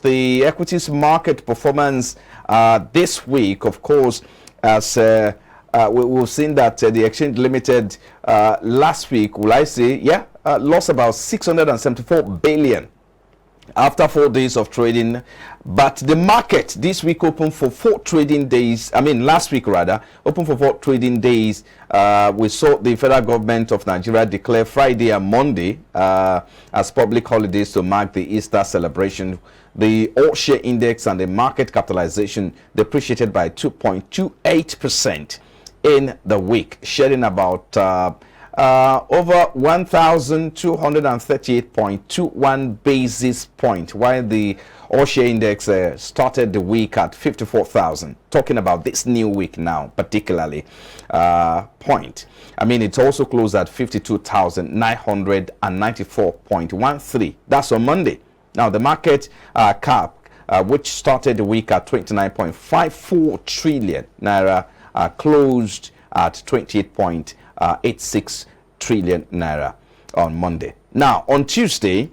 the equities market performance this week, of course, as we've seen that the Exchange Limited last week, will I say, lost about 674 billion after 4 days of trading. But the market this week opened for 4 trading days. I mean, last week rather, opened for 4 trading days. We saw the federal government of Nigeria declare Friday and Monday as public holidays to mark the Easter celebration. The all-share index and the market capitalization depreciated by 2.28% in the week, shedding about over 1,238.21 basis point, while the all-share index started the week at 54,000. Talking about this new week now, particularly point. I mean, it also closed at 52,994.13. That's on Monday. Now, the market cap, which started the week at 29.54 trillion naira, closed at 28.86 trillion naira on Monday. Now, on Tuesday,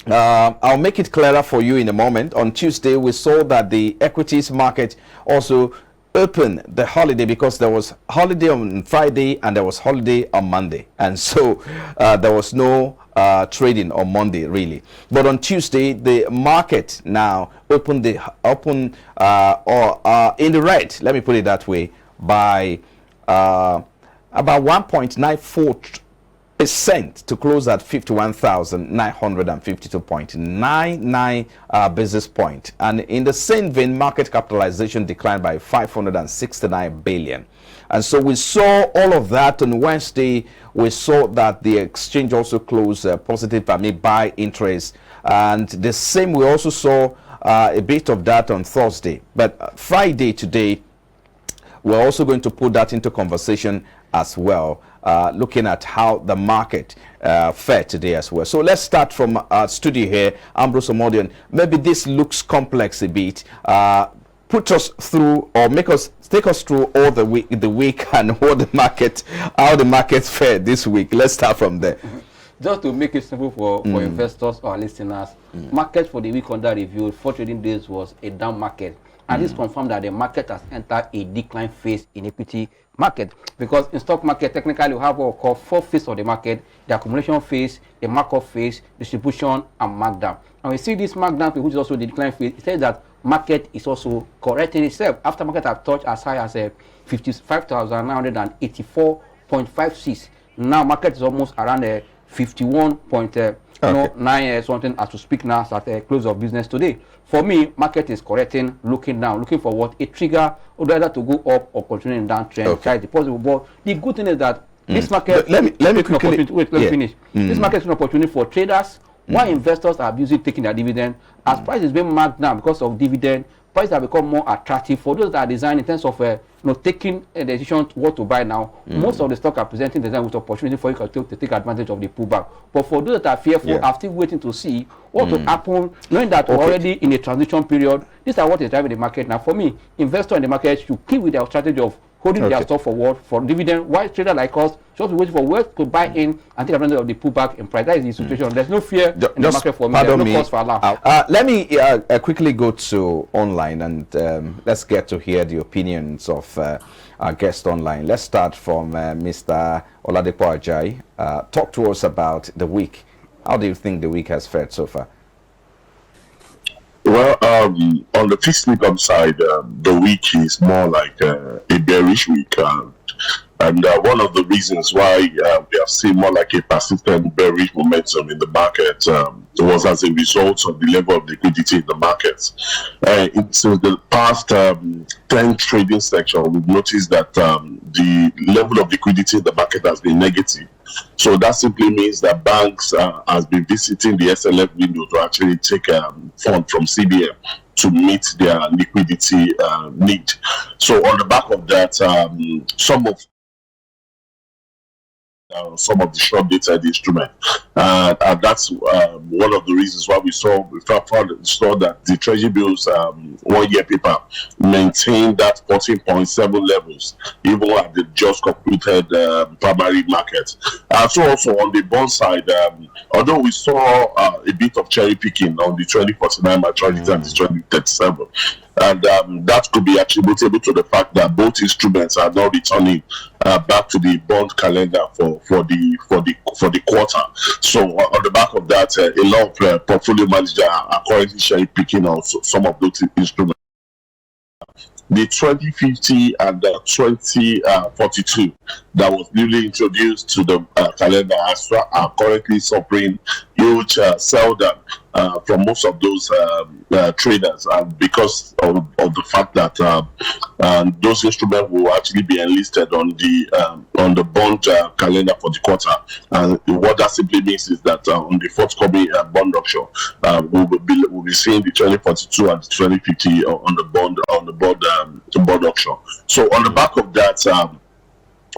I'll make it clearer for you in a moment. On Tuesday, we saw that the equities market also opened the holiday, because there was holiday on Friday and there was holiday on Monday, and so there was no trading on Monday really. But on Tuesday, the market now opened in the red, let me put it that way, by about 1.94% to close at 51,952.99 basis point. And in the same vein, market capitalization declined by 569 billion. And so we saw all of that on Wednesday. We saw that the exchange also closed positive buy interest, and the same we also saw a bit of that on Thursday. But Friday today, we're also going to put that into conversation as well, looking at how the market fared today as well. So let's start from our studio here. Ambrose Omodion. Maybe this looks complex a bit. Put us through, or take us through all the week and how the market fared this week. Let's start from there. Just to make it simple for investors or listeners, market for the week under review, 4 trading days was a down market. And this confirmed that the market has entered a decline phase in equity market, because in stock market, technically you have what we call 4 phases of the market: the accumulation phase, the markup phase, distribution, and markdown. And we see this markdown phase, which is also the decline phase. It says that market is also correcting itself after market have touched as high as 55,984.56. Now market is almost around 51.9 something as to speak now, at the close of business today. For me, market is correcting, looking down, looking for what a trigger, or rather to go up or continue in downtrend. Try the possible. But the good thing is that this market, let me quickly finish. This market is an opportunity for traders. Why investors are busy taking their dividend, as price is being marked down because of dividend. Prices have become more attractive for those that are designed in terms of taking a decision to what to buy now. Most of the stock are presenting design with opportunity for you to take advantage of the pullback. But for those that are fearful, are still waiting to see what will happen, knowing that we're already in a transition period. These are what is driving the market. Now, for me, investors in the market should keep with their strategy of holding their stock forward for dividend, while trader like us should be waiting for where to buy in and take advantage of the pullback in price. That is the situation. There's no fear in the market for me. There's no cause for alarm. Let me quickly go to online, and let's get to hear the opinions of our guest online. Let's start from Mr. Oladipo Ajayi. Talk to us about the week. How do you think the week has fared so far? Well, on the fixed income side, the week is more like a bearish week. And one of the reasons why we have seen more like a persistent bearish momentum in the market was as a result of the level of liquidity in the markets. Since the past 10 trading section, we've noticed that the level of liquidity in the market has been negative. So that simply means that banks has been visiting the SLF window to actually take fund from CBN to meet their liquidity need. So on the back of that, some of some of the short-dated instruments, and that's one of the reasons why we saw that the Treasury bills 1 year paper maintained that 14.7 levels even at the just concluded primary market. So also on the bond side, although we saw a bit of cherry picking on the 2049 maturity and the 2037. And that could be attributable to the fact that both instruments are now returning back to the bond calendar for the quarter. So on the back of that, a lot of portfolio managers are currently cherry picking on some of those instruments. The 2050 and the 2042 that was newly introduced to the calendar are currently suffering huge sell down from most of those traders, and because of the fact that those instruments will actually be enlisted on the bond calendar for the quarter. And what that simply means is that on the forthcoming bond auction, we'll be seeing the 2042 and the 2050 on the bond auction. So on the back of that,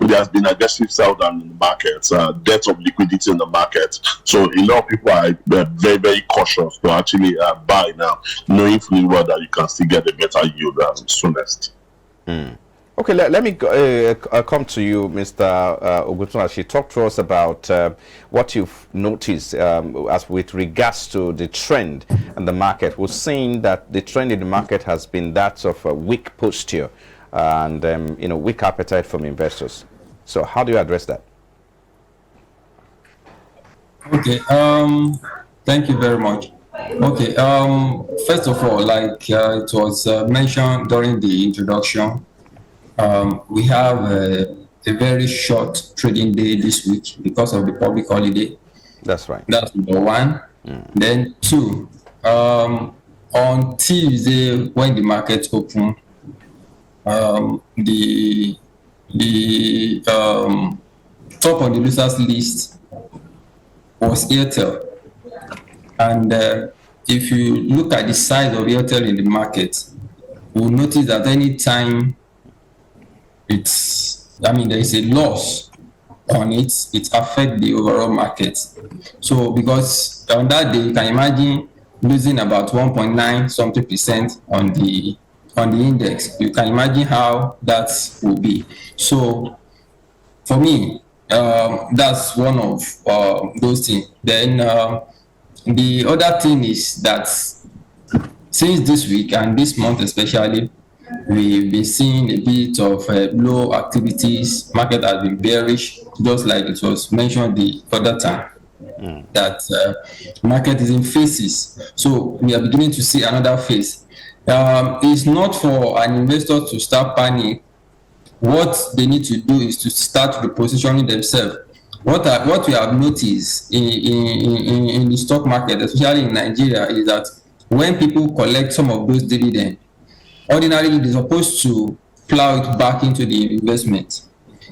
there has been aggressive sell down in the market, debt of liquidity in the market. So a lot of people are very, very cautious to actually buy now, knowing fully well that you can still get a better yield soonest. Okay, let me come to you, Mr. Ogutunashi. Talk to us about what you've noticed as with regards to the trend in the market. We're seeing that the trend in the market has been that of a weak posture and weak appetite from investors. So how do you address that? Okay, thank you very much. Okay, first of all, like it was mentioned during the introduction, we have a very short trading day this week because of the public holiday. That's right. That's number one. Then two, on Tuesday when the market opened, the top on the losers list was Airtel, and if you look at the size of Airtel in the market, you'll notice that any time there is a loss on it, it affects the overall market. So because on that day, you can imagine losing about 1.9 something % on the index. You can imagine how that will be. So for me, that's one of those things. Then the other thing is that since this week and this month especially, we've been seeing a bit of low activities. Market has been bearish, just like it was mentioned the other time. That market is in phases. So we are beginning to see another phase. It's not for an investor to start panic. What they need to do is to start repositioning themselves. What we have noticed in the stock market, especially in Nigeria, is that when people collect some of those dividends, ordinarily they're supposed to plow it back into the investment.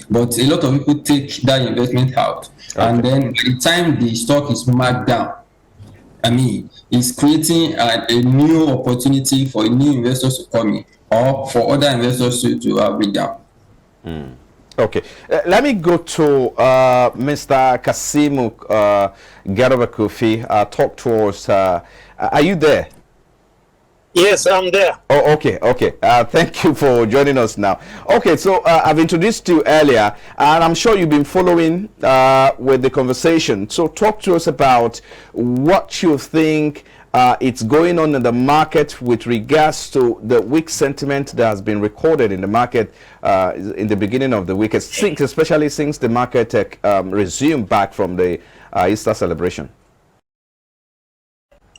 But a lot of people take that investment out. Okay. And then by the time the stock is marked down, it's creating a new opportunity for new investors to come in or for other investors to average down. Okay, let me go to Mr. Kasimu Garoba Kofi. Talk to us. Are you there? Yes, I'm there. Oh, okay. Thank you for joining us now. Okay, so I've introduced you earlier, and I'm sure you've been following with the conversation. So talk to us about what you think it's going on in the market with regards to the weak sentiment that has been recorded in the market in the beginning of the week, especially since the market resumed back from the Easter celebration.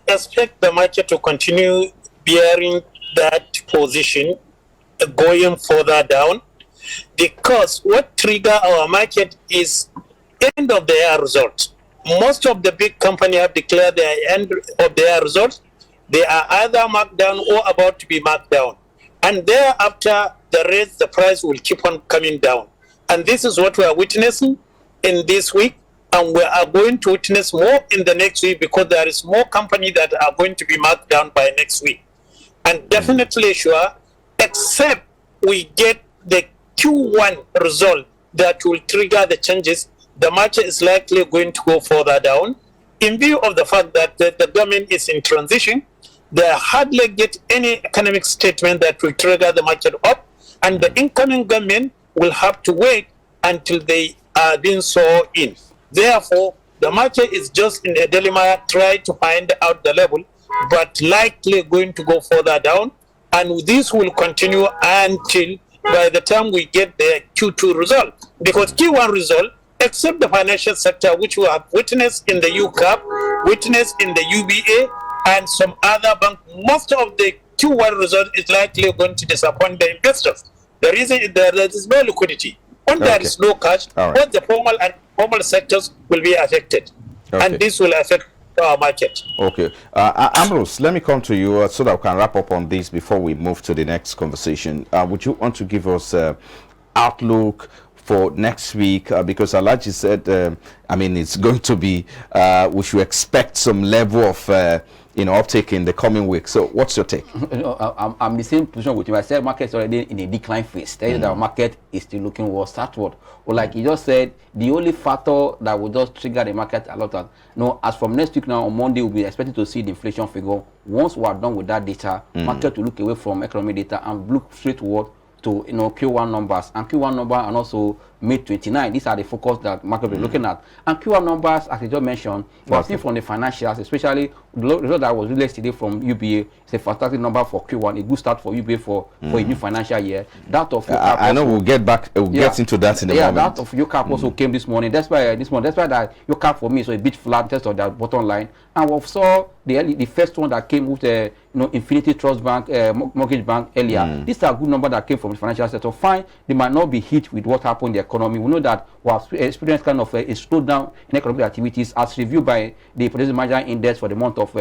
Expect the market to continue bearing that position going further down, because what trigger our market is end of the year results. Most of the big companies have declared their end of their results. They are either marked down or about to be marked down, and thereafter the price will keep on coming down. And this is what we are witnessing in this week, and we are going to witness more in the next week, because there is more companies that are going to be marked down by next week. And definitely sure, except we get the Q1 result that will trigger the changes, the market is likely going to go further down in view of the fact that the government is in transition. They hardly get any economic statement that will trigger the market up, and the incoming government will have to wait until they are being sworn in. Therefore, the market is just in a dilemma, try to find out the level, but likely going to go further down, and this will continue until by the time we get the Q2 result. Because Q1 result, except the financial sector, which we have witnessed in the UCAP, witnessed in the UBA, and some other bank, most of the Q1 result is likely going to disappoint the investors. The reason is that there is no liquidity. When there is no cash, both the formal and formal sectors will be affected. And this will affect our market. Okay. Ambrose, let me come to you so that we can wrap up on this before we move to the next conversation. Would you want to give us outlook for next week? Because Alhaji said, I mean, it's going to be, we should expect some level of uptake in the coming week. So what's your take? I'm in the same position with you. I said market's already in a decline phase. That is that market is still looking worse southward. Well, like you just said, the only factor that will just trigger the market a lot of, as from next week now on Monday, we'll be expecting to see the inflation figure. Once we are done with that data, market will look away from economic data and look straight toward to Q1 numbers, and Q1 number and also May 29. These are the focus that market will be looking at. And Q1 numbers, as I just mentioned, we have seen from the financials, especially the result that was released today from UBA. It's a fantastic number for Q1, a good start for UBA for a new financial year. That of UCAP I know we'll get back, we'll get into that in a moment. That of UCAP also came this morning. That's why that UCAP for me is a bit flat in terms of that bottom line. And we saw the first one that came with the Infinity Trust Bank, Mortgage Bank earlier. These are good number that came from the financial sector. Fine, they might not be hit with what happened in the economy. We know that we have experienced kind of a slowdown in economic activities as reviewed by the Purchasing Manager Index for the month of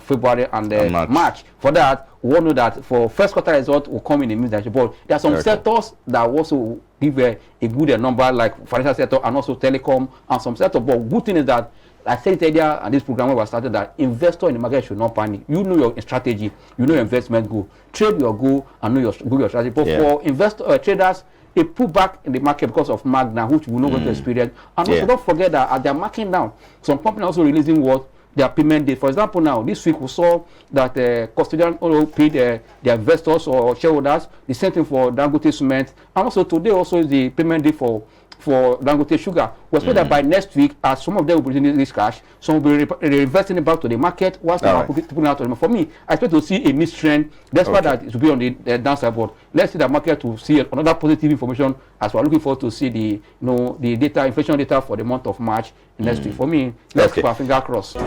February and March. For that, we all know that for first quarter result will come in the midst. But there are some sectors that also give a good number, like financial sector and also telecom and some sector. But good thing is that I said it earlier, and this program was started, that investor in the market should not panic. You know your strategy, you know your investment goal. Trade your goal and know your strategy. But for investor traders, they pull back in the market because of Magna, which we know going to experience. And also don't forget that as they're marking down, some companies also releasing what their payment date. For example, now this week we saw that custodian paid their investors or shareholders. The same thing for Dangote Cement, and also today also is the payment date for Dangote Sugar. We expect that by next week, as some of them will be using this cash, some will be reinvesting it back to the market, whilst some are putting out to them. For me, I expect to see a mixed trend. That's why that it will be on the downside board. Let's see the market to see another positive information as we're looking forward to see the data, inflation data for the month of March next week. For me, let's keep our finger crossed.